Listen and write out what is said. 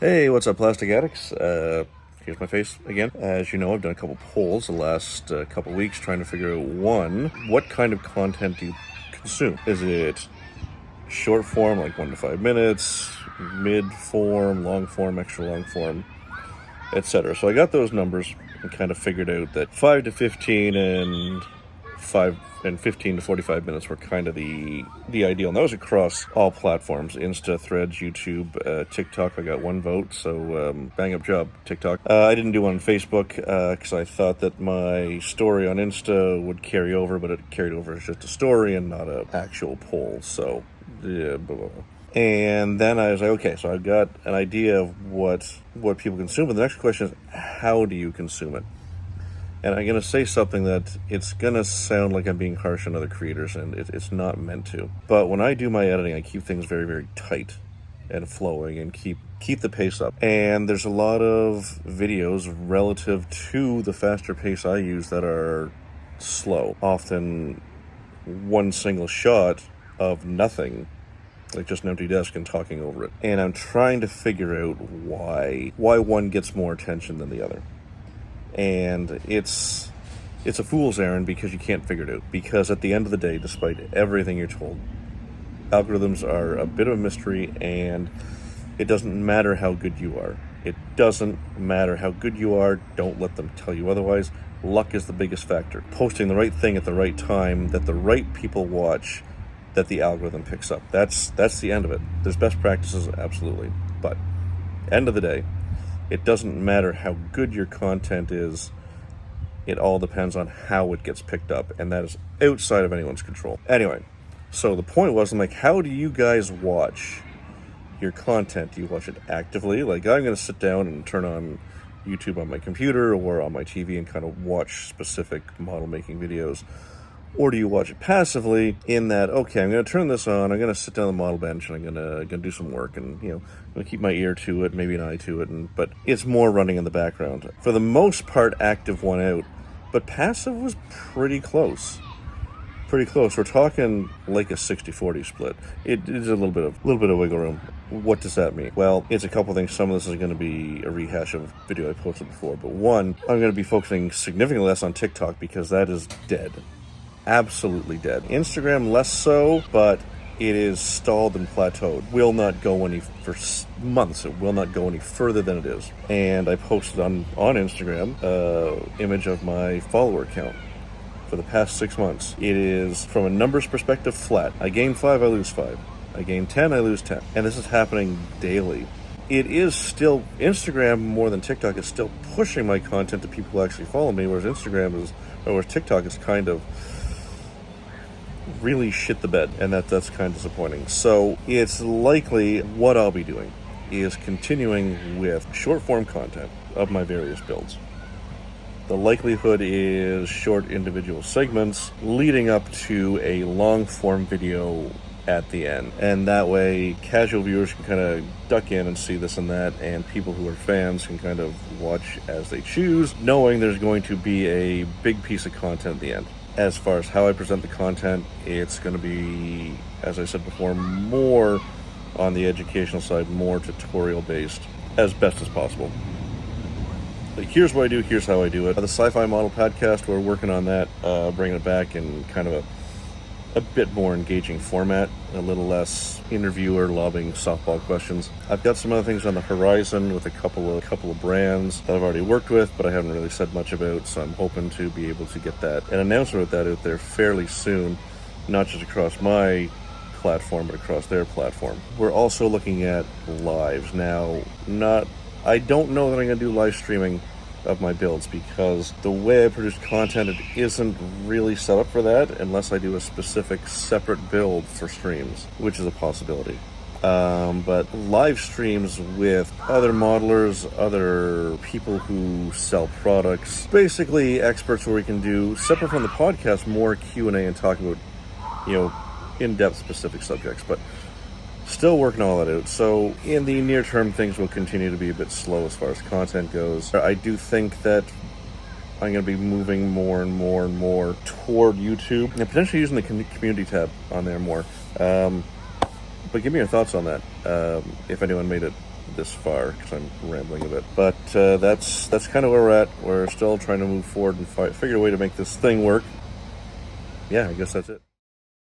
Hey, what's up, Plastic Addicts? Here's my face again. As you know, I've done a couple polls the last couple weeks trying to figure out, one, what kind of content do you consume? Is it short form, like 1 to 5 minutes, mid form, long form, extra long form, etc.? So I got those numbers and kind of figured out that 5 to 15 and 15 to 45 minutes were kind of the ideal. And that was across all platforms: Insta, Threads, YouTube, TikTok. I got one vote, so bang up job, TikTok. I didn't do one on Facebook because I thought that my story on Insta would carry over, but it carried over as just a story and not an actual poll. So yeah, blah, blah, blah. And then I was like, okay, so I've got an idea of what people consume, but the next question is, how do you consume it? And I'm going to say something that it's going to sound like I'm being harsh on other creators, and it's not meant to. But when I do my editing, I keep things very, very tight and flowing and keep the pace up. And there's a lot of videos relative to the faster pace I use that are slow. Often one single shot of nothing, like just an empty desk and talking over it. And I'm trying to figure out why one gets more attention than the other. And it's a fool's errand because you can't figure it out. Because at the end of the day, despite everything you're told, algorithms are a bit of a mystery, and it doesn't matter how good you are. It doesn't matter how good you are. Don't let them tell you otherwise. Luck is the biggest factor. Posting the right thing at the right time that the right people watch, that the algorithm picks up. That's the end of it. There's best practices, absolutely. But end of the day, it doesn't matter how good your content is. It all depends on how it gets picked up, and that is outside of anyone's control. Anyway, so the point was, I'm like, how do you guys watch your content? Do you watch it actively? Like, I'm going to sit down and turn on YouTube on my computer or on my TV and kind of watch specific model making videos. Or do you watch it passively in that, okay, I'm going to turn this on, I'm going to sit down on the model bench, and I'm going to do some work, and, I'm going to keep my ear to it, maybe an eye to it, but it's more running in the background. For the most part, active won out, but passive was pretty close. We're talking like a 60-40 split. It is a little bit of wiggle room. What does that mean? Well, it's a couple things. Some of this is going to be a rehash of a video I posted before, but one, I'm going to be focusing significantly less on TikTok because that is dead. Absolutely dead. Instagram less so, but it is stalled and plateaued. Will not go any for months. It will not go any further than it is. And I posted on Instagram image of my follower count for the past 6 months. It is, from a numbers perspective, flat. I gain 5, I lose 5. I gain 10, I lose 10. And this is happening daily. It is still, Instagram more than TikTok is still pushing my content to people who actually follow me, whereas TikTok is kind of really shit the bed, and that's kind of disappointing. So it's likely what I'll be doing is continuing with short form content of my various builds. The likelihood is short individual segments leading up to a long form video at the end, and that way casual viewers can kind of duck in and see this and that, and people who are fans can kind of watch as they choose, knowing there's going to be a big piece of content at the end. As far as how I present the content, it's going to be, as I said before, more on the educational side, more tutorial based, as best as possible. Like, here's what I do, here's how I do it. The SciFi model podcast, we're working on that, bringing it back in kind of a bit more engaging format, a little less interviewer lobbing softball questions. I've got some other things on the horizon with a couple of brands that I've already worked with, but I haven't really said much about, so I'm hoping to be able to get an announcement of that out there fairly soon, not just across my platform, but across their platform. We're also looking at lives. Now, I don't know that I'm going to do live streaming of my builds, because the way I produce content, it isn't really set up for that unless I do a specific separate build for streams, which is a possibility. But live streams with other modelers, other people who sell products, basically experts, where we can do, separate from the podcast, more Q&A and talk about, in-depth specific subjects, but still working all that out. So in the near term, things will continue to be a bit slow as far as content goes. I do think that I'm going to be moving more and more and more toward YouTube, and potentially using the community tab on there more. But give me your thoughts on that, if anyone made it this far because I'm rambling a bit. But that's kind of where we're at. We're still trying to move forward and figure a way to make this thing work. Yeah, I guess that's it.